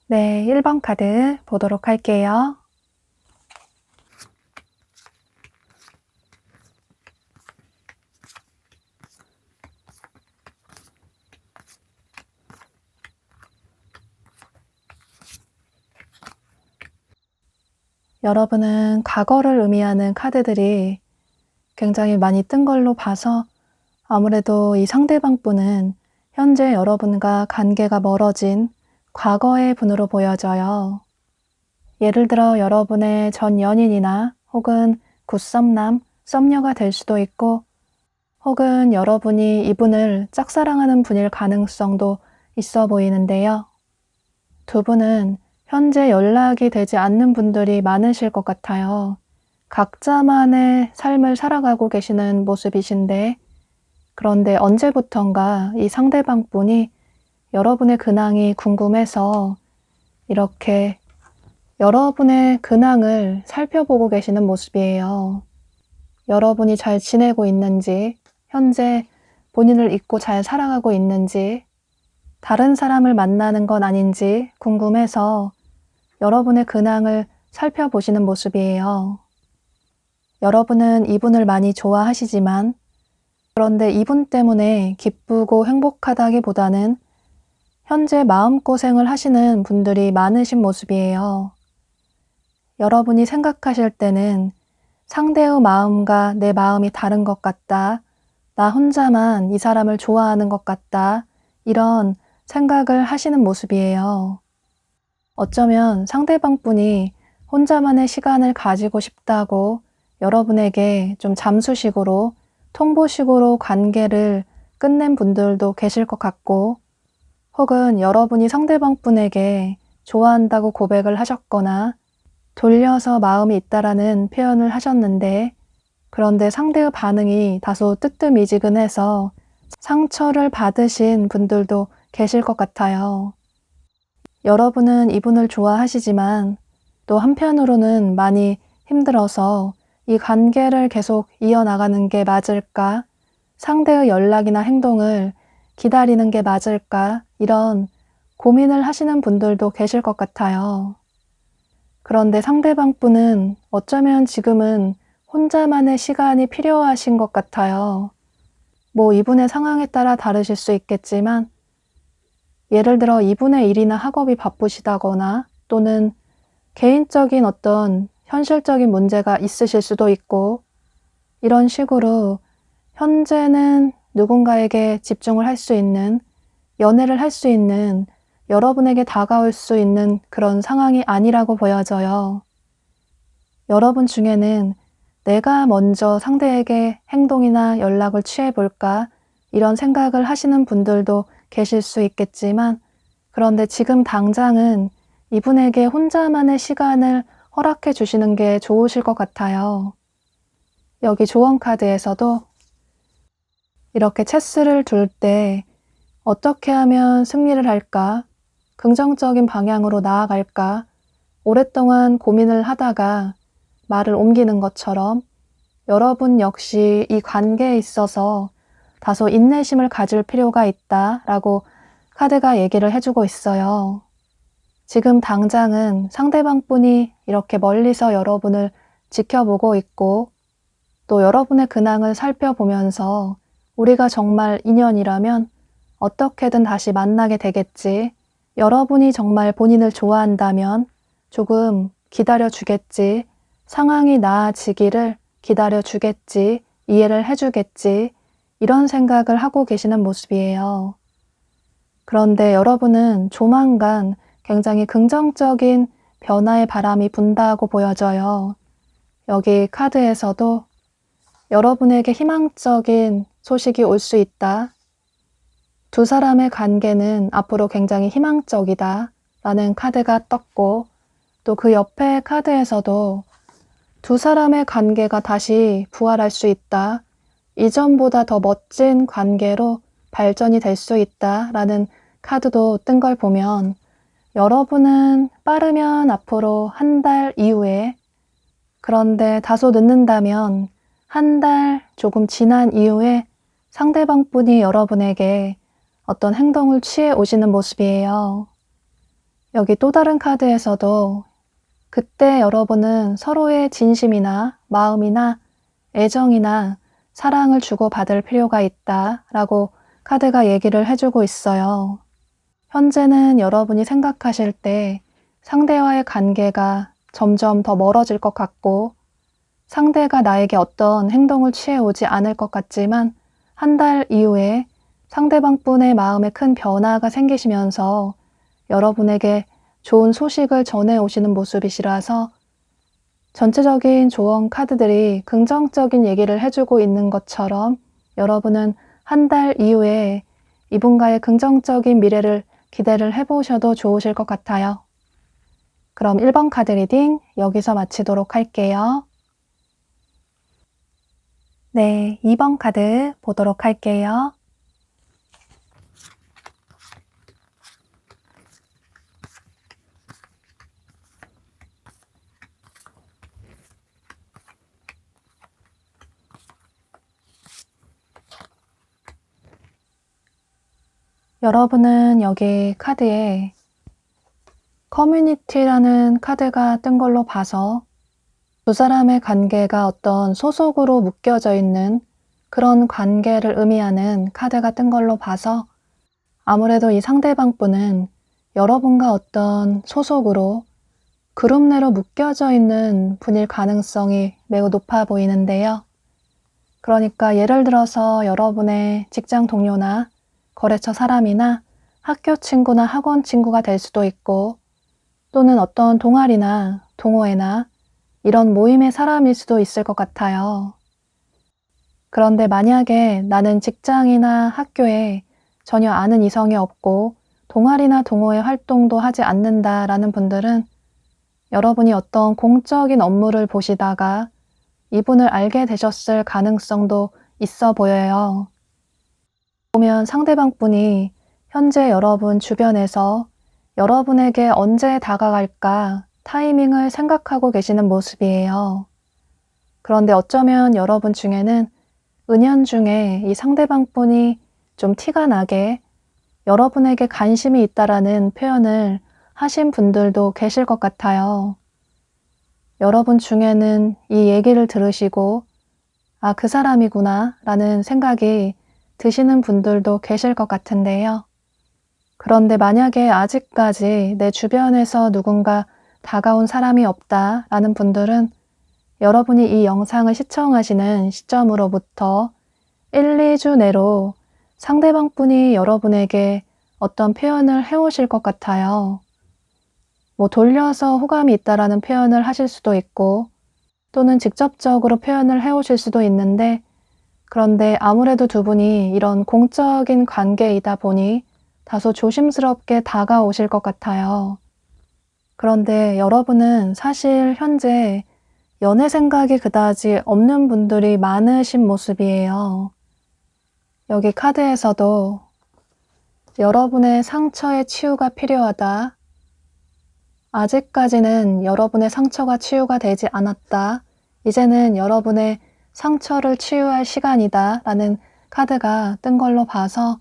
네, 1번 카드 보도록 할게요. 여러분은 과거를 의미하는 카드들이 굉장히 많이 뜬 걸로 봐서 아무래도 이 상대방 분은 현재 여러분과 관계가 멀어진 과거의 분으로 보여져요. 예를 들어 여러분의 전 연인이나 혹은 굿썸남, 썸녀가 될 수도 있고 혹은 여러분이 이분을 짝사랑하는 분일 가능성도 있어 보이는데요. 두 분은 현재 연락이 되지 않는 분들이 많으실 것 같아요. 각자만의 삶을 살아가고 계시는 모습이신데 그런데 언제부턴가 이 상대방 분이 여러분의 근황이 궁금해서 이렇게 여러분의 근황을 살펴보고 계시는 모습이에요. 여러분이 잘 지내고 있는지, 현재 본인을 잊고 잘 살아가고 있는지, 다른 사람을 만나는 건 아닌지 궁금해서 여러분의 근황을 살펴보시는 모습이에요. 여러분은 이분을 많이 좋아하시지만 그런데 이분 때문에 기쁘고 행복하다기보다는 현재 마음고생을 하시는 분들이 많으신 모습이에요. 여러분이 생각하실 때는 상대의 마음과 내 마음이 다른 것 같다. 나 혼자만 이 사람을 좋아하는 것 같다. 이런 생각을 하시는 모습이에요. 어쩌면 상대방분이 혼자만의 시간을 가지고 싶다고 여러분에게 좀 잠수식으로, 통보식으로 관계를 끝낸 분들도 계실 것 같고, 혹은 여러분이 상대방분에게 좋아한다고 고백을 하셨거나 돌려서 마음이 있다라는 표현을 하셨는데, 그런데 상대의 반응이 다소 뜨뜻미지근해서 상처를 받으신 분들도 계실 것 같아요. 여러분은 이분을 좋아하시지만 또 한편으로는 많이 힘들어서 이 관계를 계속 이어나가는 게 맞을까? 상대의 연락이나 행동을 기다리는 게 맞을까? 이런 고민을 하시는 분들도 계실 것 같아요. 그런데 상대방 분은 어쩌면 지금은 혼자만의 시간이 필요하신 것 같아요. 뭐 이분의 상황에 따라 다르실 수 있겠지만, 예를 들어 이분의 일이나 학업이 바쁘시다거나 또는 개인적인 어떤 현실적인 문제가 있으실 수도 있고, 이런 식으로 현재는 누군가에게 집중을 할 수 있는, 연애를 할 수 있는, 여러분에게 다가올 수 있는 그런 상황이 아니라고 보여져요. 여러분 중에는 내가 먼저 상대에게 행동이나 연락을 취해볼까? 이런 생각을 하시는 분들도 계실 수 있겠지만, 그런데 지금 당장은 이분에게 혼자만의 시간을 허락해 주시는 게 좋으실 것 같아요. 여기 조언 카드에서도 이렇게 체스를 둘 때 어떻게 하면 승리를 할까? 긍정적인 방향으로 나아갈까? 오랫동안 고민을 하다가 말을 옮기는 것처럼 여러분 역시 이 관계에 있어서 다소 인내심을 가질 필요가 있다라고 카드가 얘기를 해주고 있어요. 지금 당장은 상대방 분이 이렇게 멀리서 여러분을 지켜보고 있고 또 여러분의 근황을 살펴보면서 우리가 정말 인연이라면 어떻게든 다시 만나게 되겠지. 여러분이 정말 본인을 좋아한다면 조금 기다려주겠지. 상황이 나아지기를 기다려주겠지. 이해를 해주겠지. 이런 생각을 하고 계시는 모습이에요. 그런데 여러분은 조만간 굉장히 긍정적인 변화의 바람이 분다고 보여져요. 여기 카드에서도 여러분에게 희망적인 소식이 올 수 있다. 두 사람의 관계는 앞으로 굉장히 희망적이다 라는 카드가 떴고, 또 그 옆에 카드에서도 두 사람의 관계가 다시 부활할 수 있다. 이전보다 더 멋진 관계로 발전이 될 수 있다 라는 카드도 뜬 걸 보면 여러분은 빠르면 앞으로 한 달 이후에, 그런데 다소 늦는다면 한 달 조금 지난 이후에 상대방 분이 여러분에게 어떤 행동을 취해 오시는 모습이에요. 여기 또 다른 카드에서도 그때 여러분은 서로의 진심이나 마음이나 애정이나 사랑을 주고받을 필요가 있다라고 카드가 얘기를 해주고 있어요. 현재는 여러분이 생각하실 때 상대와의 관계가 점점 더 멀어질 것 같고 상대가 나에게 어떤 행동을 취해오지 않을 것 같지만 한 달 이후에 상대방 분의 마음에 큰 변화가 생기시면서 여러분에게 좋은 소식을 전해오시는 모습이시라서 전체적인 조언 카드들이 긍정적인 얘기를 해주고 있는 것처럼 여러분은 한 달 이후에 이분과의 긍정적인 미래를 기대를 해보셔도 좋으실 것 같아요. 그럼 1번 카드 리딩 여기서 마치도록 할게요. 네, 2번 카드 보도록 할게요. 여러분은 여기 카드에 커뮤니티라는 카드가 뜬 걸로 봐서 두 사람의 관계가 어떤 소속으로 묶여져 있는 그런 관계를 의미하는 카드가 뜬 걸로 봐서 아무래도 이 상대방 분은 여러분과 어떤 소속으로 그룹 내로 묶여져 있는 분일 가능성이 매우 높아 보이는데요. 그러니까 예를 들어서 여러분의 직장 동료나 거래처 사람이나 학교 친구나 학원 친구가 될 수도 있고, 또는 어떤 동아리나 동호회나 이런 모임의 사람일 수도 있을 것 같아요. 그런데 만약에 나는 직장이나 학교에 전혀 아는 이성이 없고 동아리나 동호회 활동도 하지 않는다라는 분들은 여러분이 어떤 공적인 업무를 보시다가 이분을 알게 되셨을 가능성도 있어 보여요. 보면 상대방 분이 현재 여러분 주변에서 여러분에게 언제 다가갈까 타이밍을 생각하고 계시는 모습이에요. 그런데 어쩌면 여러분 중에는 은연중에 이 상대방 분이 좀 티가 나게 여러분에게 관심이 있다라는 표현을 하신 분들도 계실 것 같아요. 여러분 중에는 이 얘기를 들으시고 아, 그 사람이구나 라는 생각이 드시는 분들도 계실 것 같은데요. 그런데 만약에 아직까지 내 주변에서 누군가 다가온 사람이 없다라는 분들은 여러분이 이 영상을 시청하시는 시점으로부터 1, 2주 내로 상대방 분이 여러분에게 어떤 표현을 해오실 것 같아요. 뭐 돌려서 호감이 있다라는 표현을 하실 수도 있고, 또는 직접적으로 표현을 해오실 수도 있는데, 그런데 아무래도 두 분이 이런 공적인 관계이다 보니 다소 조심스럽게 다가오실 것 같아요. 그런데 여러분은 사실 현재 연애 생각이 그다지 없는 분들이 많으신 모습이에요. 여기 카드에서도 여러분의 상처의 치유가 필요하다. 아직까지는 여러분의 상처가 치유가 되지 않았다. 이제는 여러분의 상처를 치유할 시간이다. 라는 카드가 뜬 걸로 봐서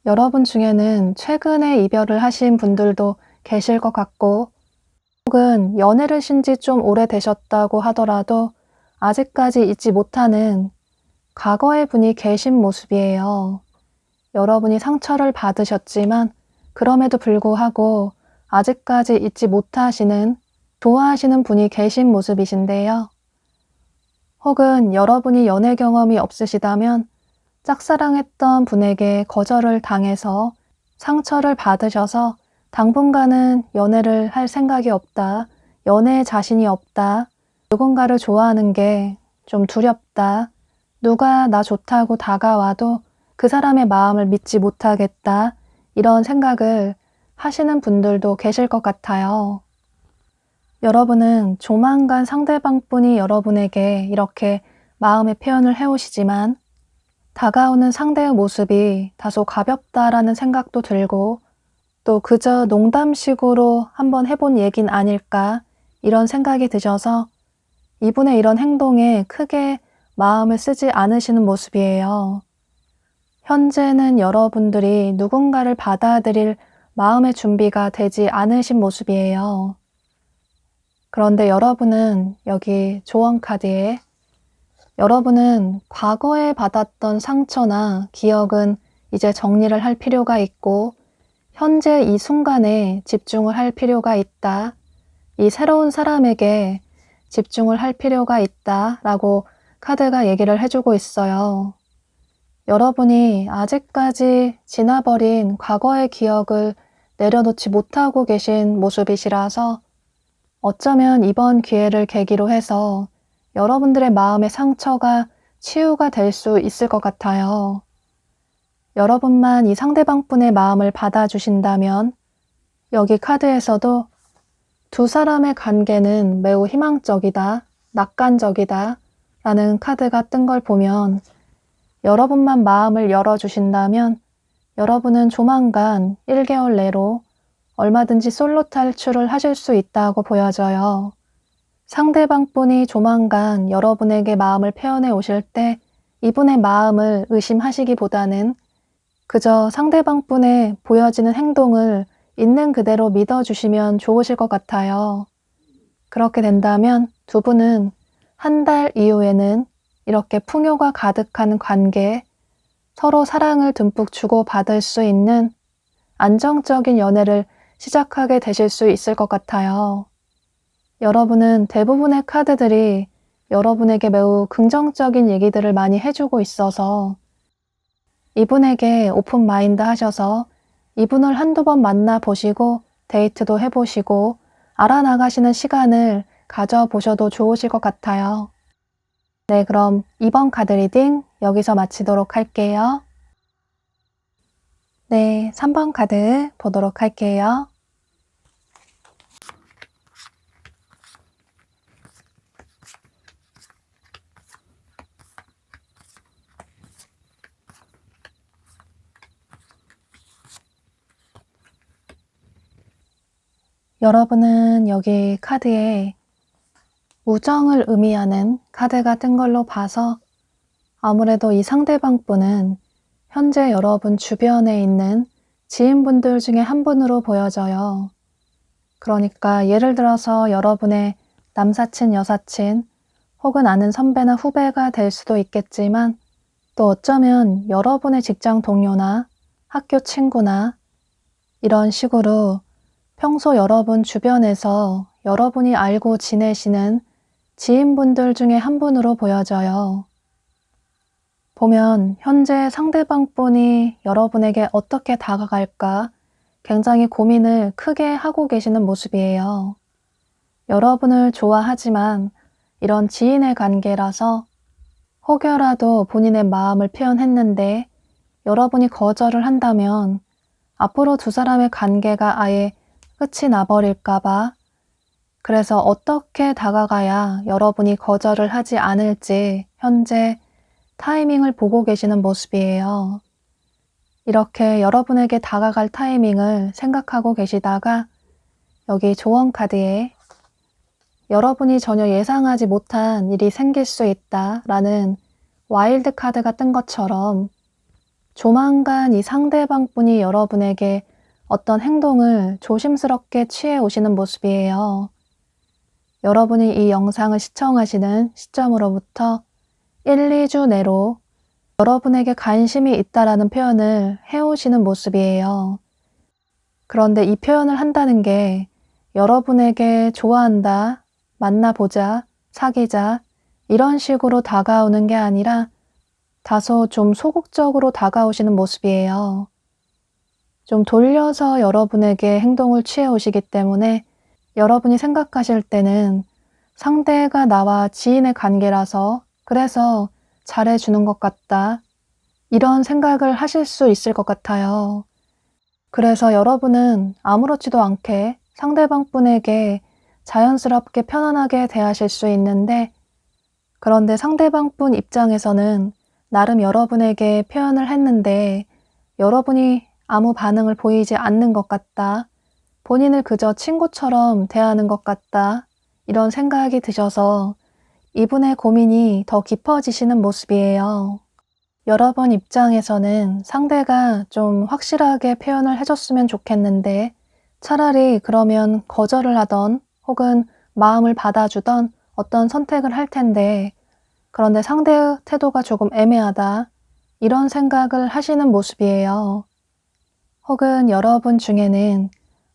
여러분 중에는 최근에 이별을 하신 분들도 계실 것 같고, 혹은 연애를 신 지 좀 오래되셨다고 하더라도 아직까지 잊지 못하는 과거의 분이 계신 모습이에요. 여러분이 상처를 받으셨지만 그럼에도 불구하고 아직까지 잊지 못하시는, 좋아하시는 분이 계신 모습이신데요. 혹은 여러분이 연애 경험이 없으시다면 짝사랑했던 분에게 거절을 당해서 상처를 받으셔서 당분간은 연애를 할 생각이 없다, 연애에 자신이 없다, 누군가를 좋아하는 게 좀 두렵다, 누가 나 좋다고 다가와도 그 사람의 마음을 믿지 못하겠다, 이런 생각을 하시는 분들도 계실 것 같아요. 여러분은 조만간 상대방 분이 여러분에게 이렇게 마음의 표현을 해오시지만 다가오는 상대의 모습이 다소 가볍다라는 생각도 들고, 또 그저 농담식으로 한번 해본 얘긴 아닐까 이런 생각이 드셔서 이분의 이런 행동에 크게 마음을 쓰지 않으시는 모습이에요. 현재는 여러분들이 누군가를 받아들일 마음의 준비가 되지 않으신 모습이에요. 그런데 여러분은 여기 조언 카드에 여러분은 과거에 받았던 상처나 기억은 이제 정리를 할 필요가 있고 현재 이 순간에 집중을 할 필요가 있다. 이 새로운 사람에게 집중을 할 필요가 있다 라고 카드가 얘기를 해주고 있어요. 여러분이 아직까지 지나버린 과거의 기억을 내려놓지 못하고 계신 모습이시라서 어쩌면 이번 기회를 계기로 해서 여러분들의 마음의 상처가 치유가 될 수 있을 것 같아요. 여러분만 이 상대방 분의 마음을 받아주신다면 여기 카드에서도 두 사람의 관계는 매우 희망적이다, 낙관적이다 라는 카드가 뜬 걸 보면 여러분만 마음을 열어주신다면 여러분은 조만간 1개월 내로 얼마든지 솔로 탈출을 하실 수 있다고 보여져요. 상대방 분이 조만간 여러분에게 마음을 표현해 오실 때 이분의 마음을 의심하시기보다는 그저 상대방 분의 보여지는 행동을 있는 그대로 믿어주시면 좋으실 것 같아요. 그렇게 된다면 두 분은 한 달 이후에는 이렇게 풍요가 가득한 관계, 서로 사랑을 듬뿍 주고받을 수 있는 안정적인 연애를 시작하게 되실 수 있을 것 같아요. 여러분은 대부분의 카드들이 여러분에게 매우 긍정적인 얘기들을 많이 해주고 있어서 이분에게 오픈 마인드 하셔서 이분을 한두 번 만나보시고 데이트도 해보시고 알아나가시는 시간을 가져보셔도 좋으실 것 같아요. 네, 그럼 이번 카드 리딩 여기서 마치도록 할게요. 네, 3번 카드 보도록 할게요. 여러분은 여기 카드에 우정을 의미하는 카드가 뜬 걸로 봐서 아무래도 이 상대방 분은 현재 여러분 주변에 있는 지인분들 중에 한 분으로 보여져요. 그러니까 예를 들어서 여러분의 남사친, 여사친 혹은 아는 선배나 후배가 될 수도 있겠지만 또 어쩌면 여러분의 직장 동료나 학교 친구나 이런 식으로 평소 여러분 주변에서 여러분이 알고 지내시는 지인분들 중에 한 분으로 보여져요. 보면 현재 상대방 분이 여러분에게 어떻게 다가갈까 굉장히 고민을 크게 하고 계시는 모습이에요. 여러분을 좋아하지만 이런 지인의 관계라서 혹여라도 본인의 마음을 표현했는데 여러분이 거절을 한다면 앞으로 두 사람의 관계가 아예 끝이 나버릴까봐 그래서 어떻게 다가가야 여러분이 거절을 하지 않을지 현재 타이밍을 보고 계시는 모습이에요. 이렇게 여러분에게 다가갈 타이밍을 생각하고 계시다가 여기 조언 카드에 여러분이 전혀 예상하지 못한 일이 생길 수 있다라는 와일드 카드가 뜬 것처럼 조만간 이 상대방 분이 여러분에게 어떤 행동을 조심스럽게 취해 오시는 모습이에요. 여러분이 이 영상을 시청하시는 시점으로부터 1, 2주 내로 여러분에게 관심이 있다라는 표현을 해오시는 모습이에요. 그런데 이 표현을 한다는 게 여러분에게 좋아한다, 만나보자, 사귀자 이런 식으로 다가오는 게 아니라 다소 좀 소극적으로 다가오시는 모습이에요. 좀 돌려서 여러분에게 행동을 취해 오시기 때문에 여러분이 생각하실 때는 상대가 나와 지인의 관계라서 그래서 잘해주는 것 같다. 이런 생각을 하실 수 있을 것 같아요. 그래서 여러분은 아무렇지도 않게 상대방 분에게 자연스럽게 편안하게 대하실 수 있는데 그런데 상대방 분 입장에서는 나름 여러분에게 표현을 했는데 여러분이 아무 반응을 보이지 않는 것 같다. 본인을 그저 친구처럼 대하는 것 같다. 이런 생각이 드셔서 이분의 고민이 더 깊어지시는 모습이에요. 여러분 입장에서는 상대가 좀 확실하게 표현을 해줬으면 좋겠는데 차라리 그러면 거절을 하던 혹은 마음을 받아주던 어떤 선택을 할 텐데 그런데 상대의 태도가 조금 애매하다. 이런 생각을 하시는 모습이에요. 혹은 여러분 중에는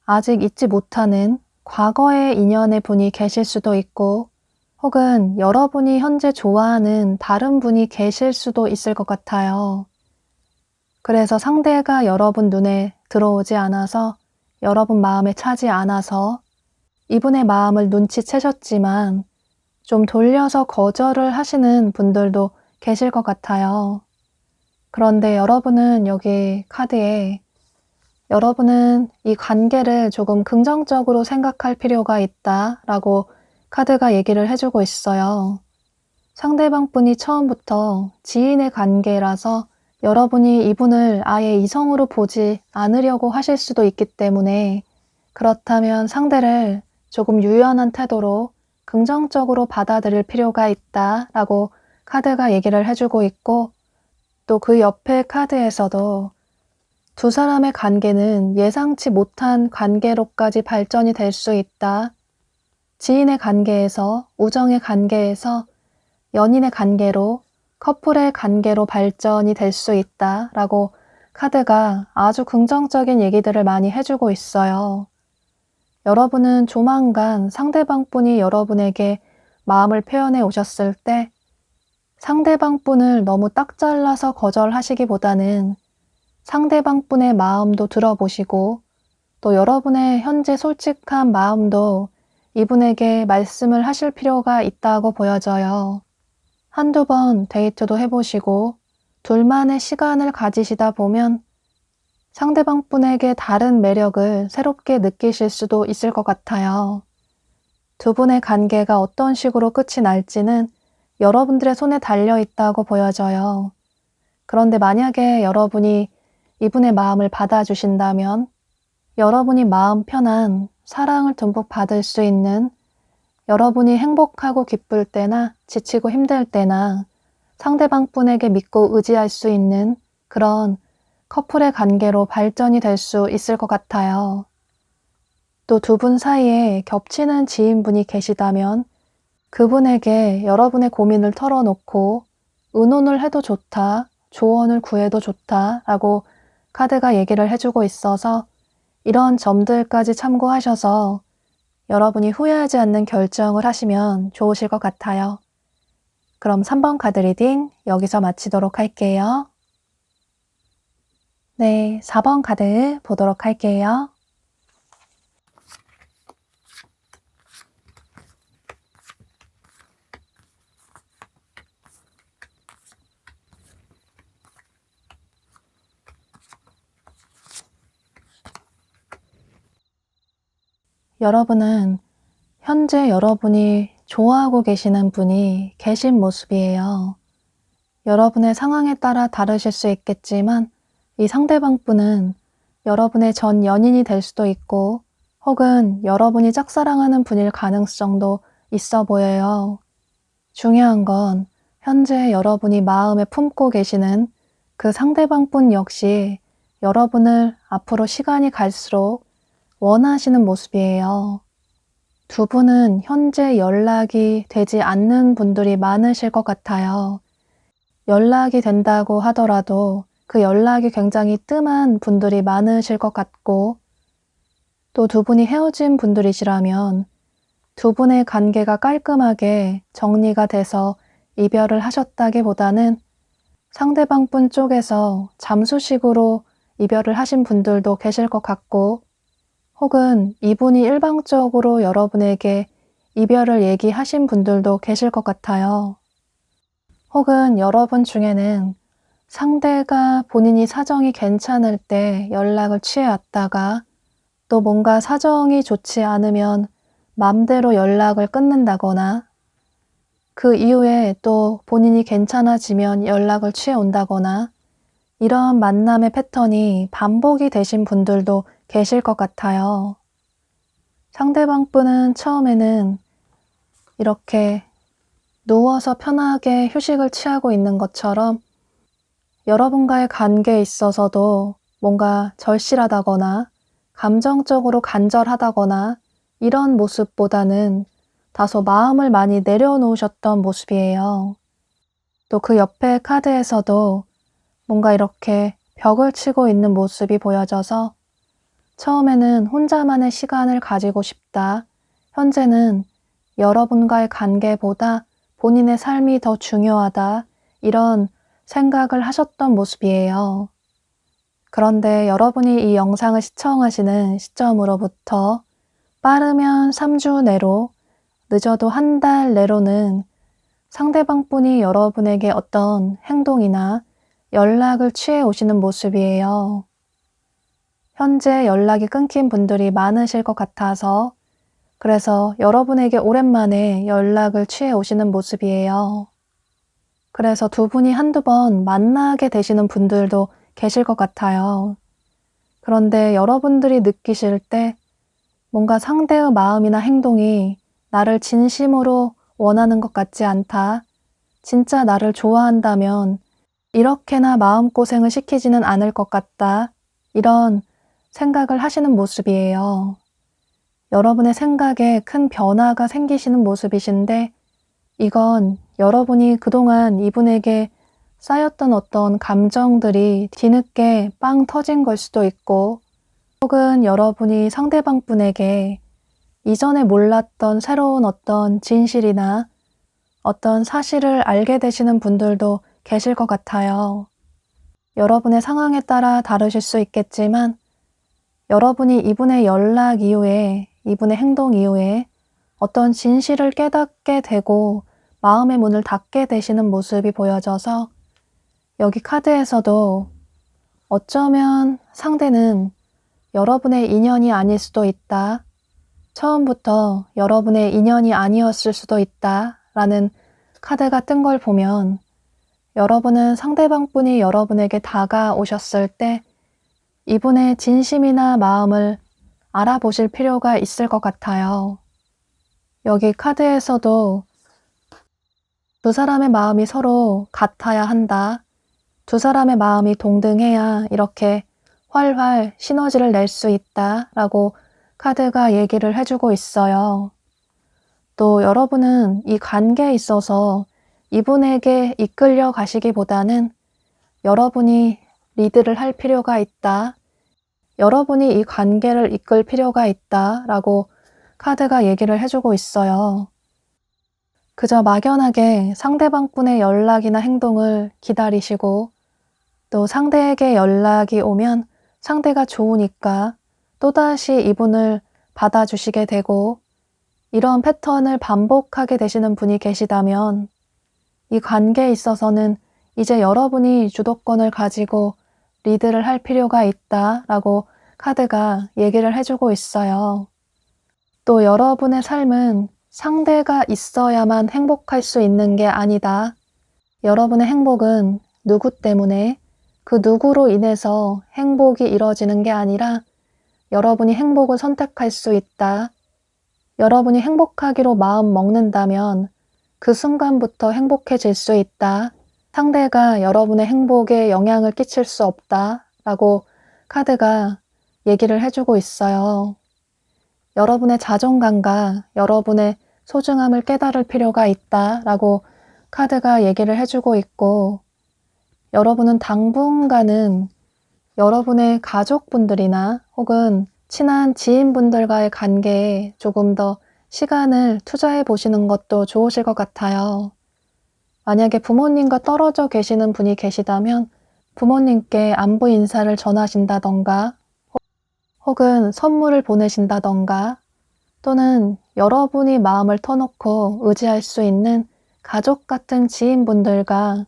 아직 잊지 못하는 과거의 인연의 분이 계실 수도 있고 혹은 여러분이 현재 좋아하는 다른 분이 계실 수도 있을 것 같아요. 그래서 상대가 여러분 눈에 들어오지 않아서 여러분 마음에 차지 않아서 이분의 마음을 눈치채셨지만 좀 돌려서 거절을 하시는 분들도 계실 것 같아요. 그런데 여러분은 여기 카드에 여러분은 이 관계를 조금 긍정적으로 생각할 필요가 있다라고 카드가 얘기를 해주고 있어요. 상대방 분이 처음부터 지인의 관계라서 여러분이 이분을 아예 이성으로 보지 않으려고 하실 수도 있기 때문에 그렇다면 상대를 조금 유연한 태도로 긍정적으로 받아들일 필요가 있다라고 카드가 얘기를 해주고 있고 또 그 옆에 카드에서도 두 사람의 관계는 예상치 못한 관계로까지 발전이 될 수 있다. 지인의 관계에서, 우정의 관계에서 연인의 관계로, 커플의 관계로 발전이 될 수 있다 라고 카드가 아주 긍정적인 얘기들을 많이 해주고 있어요. 여러분은 조만간 상대방 분이 여러분에게 마음을 표현해 오셨을 때 상대방 분을 너무 딱 잘라서 거절하시기보다는 상대방 분의 마음도 들어보시고 또 여러분의 현재 솔직한 마음도 이분에게 말씀을 하실 필요가 있다고 보여져요. 한두 번 데이트도 해보시고 둘만의 시간을 가지시다 보면 상대방 분에게 다른 매력을 새롭게 느끼실 수도 있을 것 같아요. 두 분의 관계가 어떤 식으로 끝이 날지는 여러분들의 손에 달려 있다고 보여져요. 그런데 만약에 여러분이 이분의 마음을 받아주신다면 여러분이 마음 편한 사랑을 듬뿍 받을 수 있는, 여러분이 행복하고 기쁠 때나 지치고 힘들 때나 상대방 분에게 믿고 의지할 수 있는 그런 커플의 관계로 발전이 될 수 있을 것 같아요. 또 두 분 사이에 겹치는 지인분이 계시다면 그분에게 여러분의 고민을 털어놓고 의논을 해도 좋다, 조언을 구해도 좋다 라고 카드가 얘기를 해주고 있어서 이런 점들까지 참고하셔서 여러분이 후회하지 않는 결정을 하시면 좋으실 것 같아요. 그럼 3번 카드 리딩 여기서 마치도록 할게요. 네, 4번 카드 보도록 할게요. 여러분은 현재 여러분이 좋아하고 계시는 분이 계신 모습이에요. 여러분의 상황에 따라 다르실 수 있겠지만 이 상대방 분은 여러분의 전 연인이 될 수도 있고 혹은 여러분이 짝사랑하는 분일 가능성도 있어 보여요. 중요한 건 현재 여러분이 마음에 품고 계시는 그 상대방 분 역시 여러분을 앞으로 시간이 갈수록 원하시는 모습이에요. 두 분은 현재 연락이 되지 않는 분들이 많으실 것 같아요. 연락이 된다고 하더라도 그 연락이 굉장히 뜸한 분들이 많으실 것 같고 또 두 분이 헤어진 분들이시라면 두 분의 관계가 깔끔하게 정리가 돼서 이별을 하셨다기보다는 상대방 분 쪽에서 잠수식으로 이별을 하신 분들도 계실 것 같고 혹은 이분이 일방적으로 여러분에게 이별을 얘기하신 분들도 계실 것 같아요. 혹은 여러분 중에는 상대가 본인이 사정이 괜찮을 때 연락을 취해왔다가 또 뭔가 사정이 좋지 않으면 맘대로 연락을 끊는다거나 그 이후에 또 본인이 괜찮아지면 연락을 취해온다거나 이런 만남의 패턴이 반복이 되신 분들도 계실 것 같아요. 상대방 분은 처음에는 이렇게 누워서 편하게 휴식을 취하고 있는 것처럼 여러분과의 관계에 있어서도 뭔가 절실하다거나 감정적으로 간절하다거나 이런 모습보다는 다소 마음을 많이 내려놓으셨던 모습이에요. 또 그 옆에 카드에서도 뭔가 이렇게 벽을 치고 있는 모습이 보여져서 처음에는 혼자만의 시간을 가지고 싶다. 현재는 여러분과의 관계보다 본인의 삶이 더 중요하다. 이런 생각을 하셨던 모습이에요. 그런데 여러분이 이 영상을 시청하시는 시점으로부터 빠르면 3주 내로, 늦어도 한 달 내로는 상대방 분이 여러분에게 어떤 행동이나 연락을 취해 오시는 모습이에요. 현재 연락이 끊긴 분들이 많으실 것 같아서 그래서 여러분에게 오랜만에 연락을 취해 오시는 모습이에요. 그래서 두 분이 한두 번 만나게 되시는 분들도 계실 것 같아요. 그런데 여러분들이 느끼실 때 뭔가 상대의 마음이나 행동이 나를 진심으로 원하는 것 같지 않다. 진짜 나를 좋아한다면 이렇게나 마음고생을 시키지는 않을 것 같다. 이런 생각을 하시는 모습이에요. 여러분의 생각에 큰 변화가 생기시는 모습이신데 이건 여러분이 그동안 이분에게 쌓였던 어떤 감정들이 뒤늦게 빵 터진 걸 수도 있고 혹은 여러분이 상대방 분에게 이전에 몰랐던 새로운 어떤 진실이나 어떤 사실을 알게 되시는 분들도 계실 것 같아요. 여러분의 상황에 따라 다르실 수 있겠지만 여러분이 이분의 연락 이후에, 이분의 행동 이후에 어떤 진실을 깨닫게 되고 마음의 문을 닫게 되시는 모습이 보여져서 여기 카드에서도 어쩌면 상대는 여러분의 인연이 아닐 수도 있다. 처음부터 여러분의 인연이 아니었을 수도 있다. 라는 카드가 뜬 걸 보면 여러분은 상대방 분이 여러분에게 다가오셨을 때 이분의 진심이나 마음을 알아보실 필요가 있을 것 같아요. 여기 카드에서도 두 사람의 마음이 서로 같아야 한다. 두 사람의 마음이 동등해야 이렇게 활활 시너지를 낼 수 있다. 라고 카드가 얘기를 해주고 있어요. 또 여러분은 이 관계에 있어서 이분에게 이끌려 가시기보다는 여러분이 리드를 할 필요가 있다. 여러분이 이 관계를 이끌 필요가 있다. 라고 카드가 얘기를 해주고 있어요. 그저 막연하게 상대방 분의 연락이나 행동을 기다리시고 또 상대에게 연락이 오면 상대가 좋으니까 또다시 이분을 받아주시게 되고 이런 패턴을 반복하게 되시는 분이 계시다면 이 관계에 있어서는 이제 여러분이 주도권을 가지고 리드를 할 필요가 있다라고 카드가 얘기를 해주고 있어요. 또 여러분의 삶은 상대가 있어야만 행복할 수 있는 게 아니다. 여러분의 행복은 누구 때문에 그 누구로 인해서 행복이 이뤄지는 게 아니라 여러분이 행복을 선택할 수 있다. 여러분이 행복하기로 마음 먹는다면 그 순간부터 행복해질 수 있다. 상대가 여러분의 행복에 영향을 끼칠 수 없다. 라고 카드가 얘기를 해주고 있어요. 여러분의 자존감과 여러분의 소중함을 깨달을 필요가 있다. 라고 카드가 얘기를 해주고 있고 여러분은 당분간은 여러분의 가족분들이나 혹은 친한 지인분들과의 관계에 조금 더 시간을 투자해 보시는 것도 좋으실 것 같아요. 만약에 부모님과 떨어져 계시는 분이 계시다면 부모님께 안부 인사를 전하신다던가 혹은 선물을 보내신다던가 또는 여러분이 마음을 터놓고 의지할 수 있는 가족 같은 지인분들과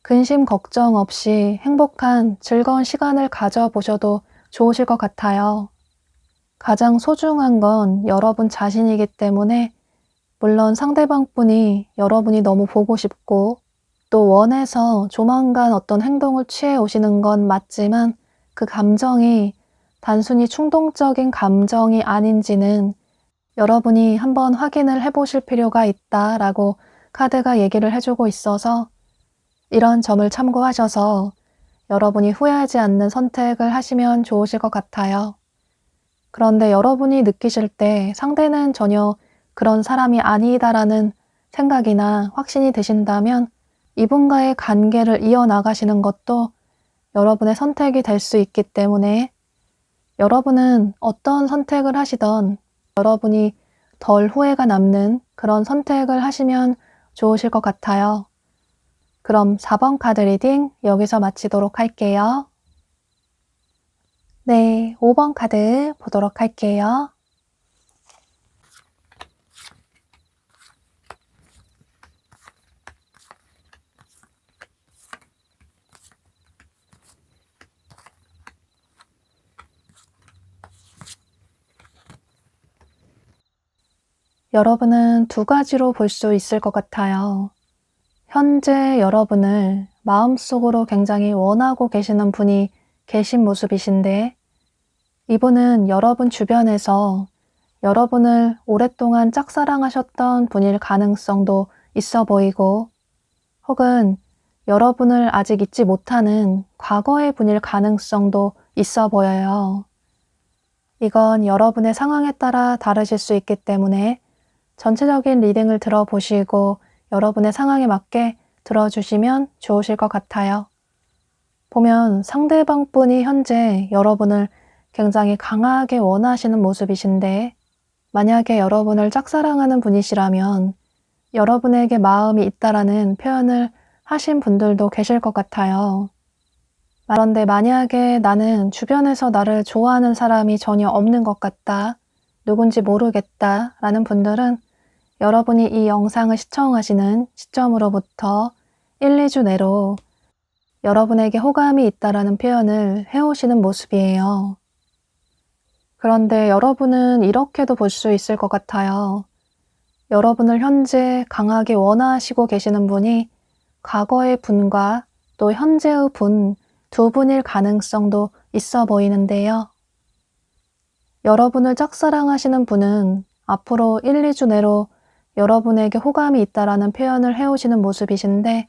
근심 걱정 없이 행복한 즐거운 시간을 가져보셔도 좋으실 것 같아요. 가장 소중한 건 여러분 자신이기 때문에 물론 상대방 분이 여러분이 너무 보고 싶고 또 원해서 조만간 어떤 행동을 취해 오시는 건 맞지만 그 감정이 단순히 충동적인 감정이 아닌지는 여러분이 한번 확인을 해보실 필요가 있다라고 카드가 얘기를 해주고 있어서 이런 점을 참고하셔서 여러분이 후회하지 않는 선택을 하시면 좋으실 것 같아요. 그런데 여러분이 느끼실 때 상대는 전혀 그런 사람이 아니다라는 생각이나 확신이 드신다면 이분과의 관계를 이어나가시는 것도 여러분의 선택이 될 수 있기 때문에 여러분은 어떤 선택을 하시던 여러분이 덜 후회가 남는 그런 선택을 하시면 좋으실 것 같아요. 그럼 4번 카드 리딩 여기서 마치도록 할게요. 네, 5번 카드 보도록 할게요. 여러분은 두 가지로 볼 수 있을 것 같아요. 현재 여러분을 마음속으로 굉장히 원하고 계시는 분이 계신 모습이신데 이분은 여러분 주변에서 여러분을 오랫동안 짝사랑하셨던 분일 가능성도 있어 보이고 혹은 여러분을 아직 잊지 못하는 과거의 분일 가능성도 있어 보여요. 이건 여러분의 상황에 따라 다르실 수 있기 때문에 전체적인 리딩을 들어보시고 여러분의 상황에 맞게 들어주시면 좋으실 것 같아요. 보면 상대방 분이 현재 여러분을 굉장히 강하게 원하시는 모습이신데 만약에 여러분을 짝사랑하는 분이시라면 여러분에게 마음이 있다라는 표현을 하신 분들도 계실 것 같아요. 그런데 만약에 나는 주변에서 나를 좋아하는 사람이 전혀 없는 것 같다, 누군지 모르겠다 라는 분들은 여러분이 이 영상을 시청하시는 시점으로부터 1, 2주 내로 여러분에게 호감이 있다라는 표현을 해오시는 모습이에요. 그런데 여러분은 이렇게도 볼 수 있을 것 같아요. 여러분을 현재 강하게 원하시고 계시는 분이 과거의 분과 또 현재의 분 두 분일 가능성도 있어 보이는데요. 여러분을 짝사랑하시는 분은 앞으로 1, 2주 내로 여러분에게 호감이 있다라는 표현을 해오시는 모습이신데,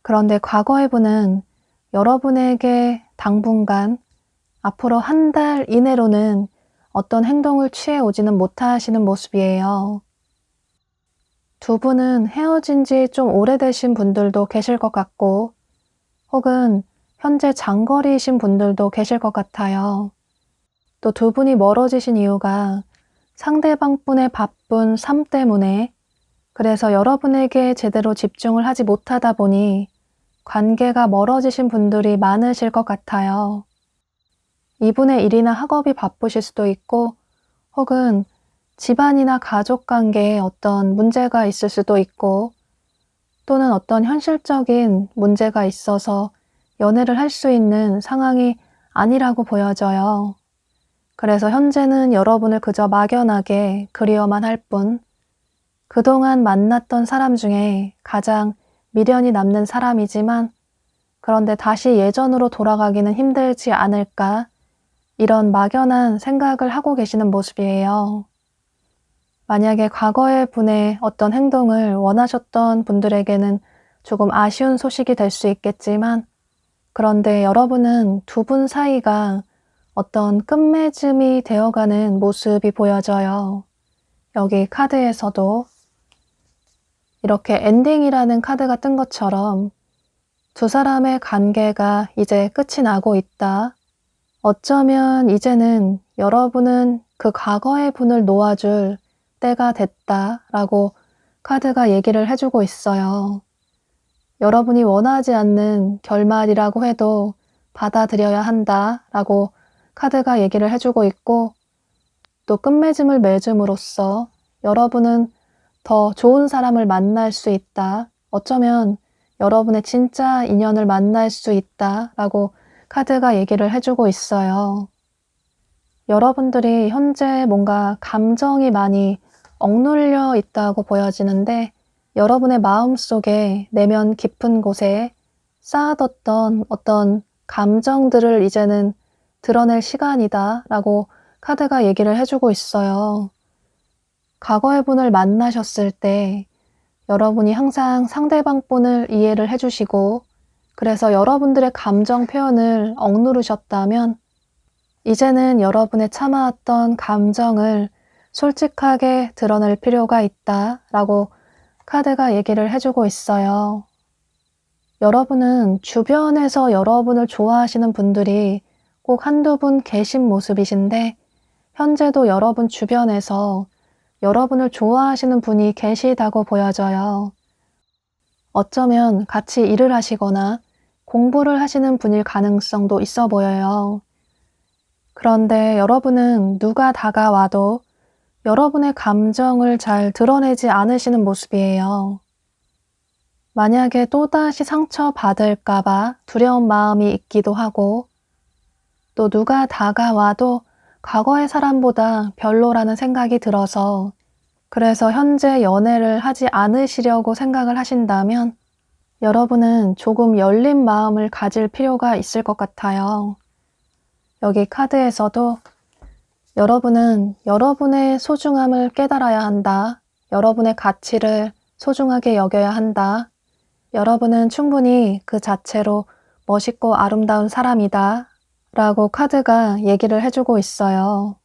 그런데 과거의 분은 여러분에게 당분간 앞으로 한 달 이내로는 어떤 행동을 취해 오지는 못하시는 모습이에요. 두 분은 헤어진 지 좀 오래되신 분들도 계실 것 같고, 혹은 현재 장거리이신 분들도 계실 것 같아요. 또 두 분이 멀어지신 이유가 상대방 분의 바쁜 삶 때문에, 그래서 여러분에게 제대로 집중을 하지 못하다 보니 관계가 멀어지신 분들이 많으실 것 같아요. 이분의 일이나 학업이 바쁘실 수도 있고, 혹은 집안이나 가족 관계에 어떤 문제가 있을 수도 있고, 또는 어떤 현실적인 문제가 있어서 연애를 할 수 있는 상황이 아니라고 보여져요. 그래서 현재는 여러분을 그저 막연하게 그리워만 할 뿐, 그동안 만났던 사람 중에 가장 미련이 남는 사람이지만, 그런데 다시 예전으로 돌아가기는 힘들지 않을까, 이런 막연한 생각을 하고 계시는 모습이에요. 만약에 과거의 분의 어떤 행동을 원하셨던 분들에게는 조금 아쉬운 소식이 될 수 있겠지만, 그런데 여러분은 두 분 사이가 어떤 끝맺음이 되어가는 모습이 보여져요. 여기 카드에서도 이렇게 엔딩이라는 카드가 뜬 것처럼 두 사람의 관계가 이제 끝이 나고 있다. 어쩌면 이제는 여러분은 그 과거의 분을 놓아줄 때가 됐다라고 카드가 얘기를 해주고 있어요. 여러분이 원하지 않는 결말이라고 해도 받아들여야 한다라고 카드가 얘기를 해주고 있고, 또 끝맺음을 맺음으로써 여러분은 더 좋은 사람을 만날 수 있다. 어쩌면 여러분의 진짜 인연을 만날 수 있다라고 카드가 얘기를 해주고 있어요. 여러분들이 현재 뭔가 감정이 많이 억눌려 있다고 보여지는데, 여러분의 마음속에 내면 깊은 곳에 쌓아뒀던 어떤 감정들을 이제는 드러낼 시간이다 라고 카드가 얘기를 해주고 있어요. 과거의 분을 만나셨을 때 여러분이 항상 상대방 분을 이해를 해주시고, 그래서 여러분들의 감정 표현을 억누르셨다면, 이제는 여러분의 참아왔던 감정을 솔직하게 드러낼 필요가 있다라고 카드가 얘기를 해주고 있어요. 여러분은 주변에서 여러분을 좋아하시는 분들이 꼭 한두 분 계신 모습이신데, 현재도 여러분 주변에서 여러분을 좋아하시는 분이 계시다고 보여져요. 어쩌면 같이 일을 하시거나 공부를 하시는 분일 가능성도 있어 보여요. 그런데 여러분은 누가 다가와도 여러분의 감정을 잘 드러내지 않으시는 모습이에요. 만약에 또다시 상처받을까봐 두려운 마음이 있기도 하고, 또 누가 다가와도 과거의 사람보다 별로라는 생각이 들어서, 그래서 현재 연애를 하지 않으시려고 생각을 하신다면, 여러분은 조금 열린 마음을 가질 필요가 있을 것 같아요. 여기 카드에서도 여러분은 여러분의 소중함을 깨달아야 한다. 여러분의 가치를 소중하게 여겨야 한다. 여러분은 충분히 그 자체로 멋있고 아름다운 사람이다. 라고 카드가 얘기를 해주고 있어요.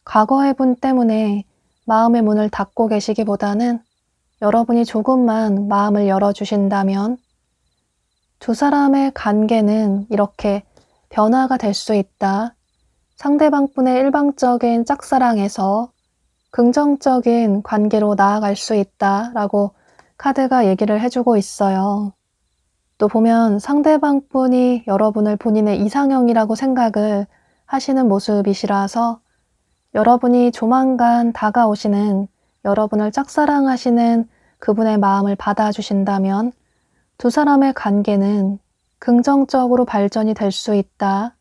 과거의 분 때문에 마음의 문을 닫고 계시기보다는 여러분이 조금만 마음을 열어주신다면 두 사람의 관계는 이렇게 변화가 될 수 있다. 상대방 분의 일방적인 짝사랑에서 긍정적인 관계로 나아갈 수 있다라고 카드가 얘기를 해주고 있어요. 또 보면 상대방분이 여러분을 본인의 이상형이라고 생각을 하시는 모습이시라서 여러분이 조만간 다가오시는 여러분을 짝사랑하시는 그분의 마음을 받아주신다면 두 사람의 관계는 긍정적으로 발전이 될 수 있다.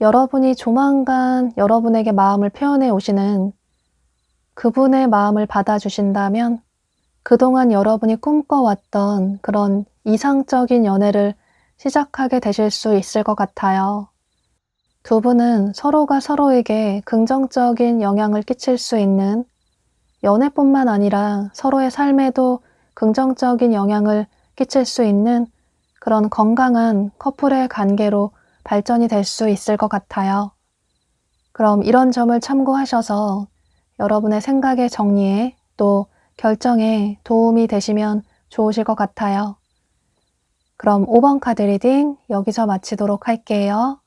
여러분이 조만간 여러분에게 마음을 표현해 오시는 그분의 마음을 받아주신다면 그동안 여러분이 꿈꿔왔던 그런 이상적인 연애를 시작하게 되실 수 있을 것 같아요. 두 분은 서로가 서로에게 긍정적인 영향을 끼칠 수 있는 연애뿐만 아니라 서로의 삶에도 긍정적인 영향을 끼칠 수 있는 그런 건강한 커플의 관계로 발전이 될 수 있을 것 같아요. 그럼 이런 점을 참고하셔서 여러분의 생각의 정리에 또 결정에 도움이 되시면 좋으실 것 같아요. 그럼 5번 카드 리딩 여기서 마치도록 할게요.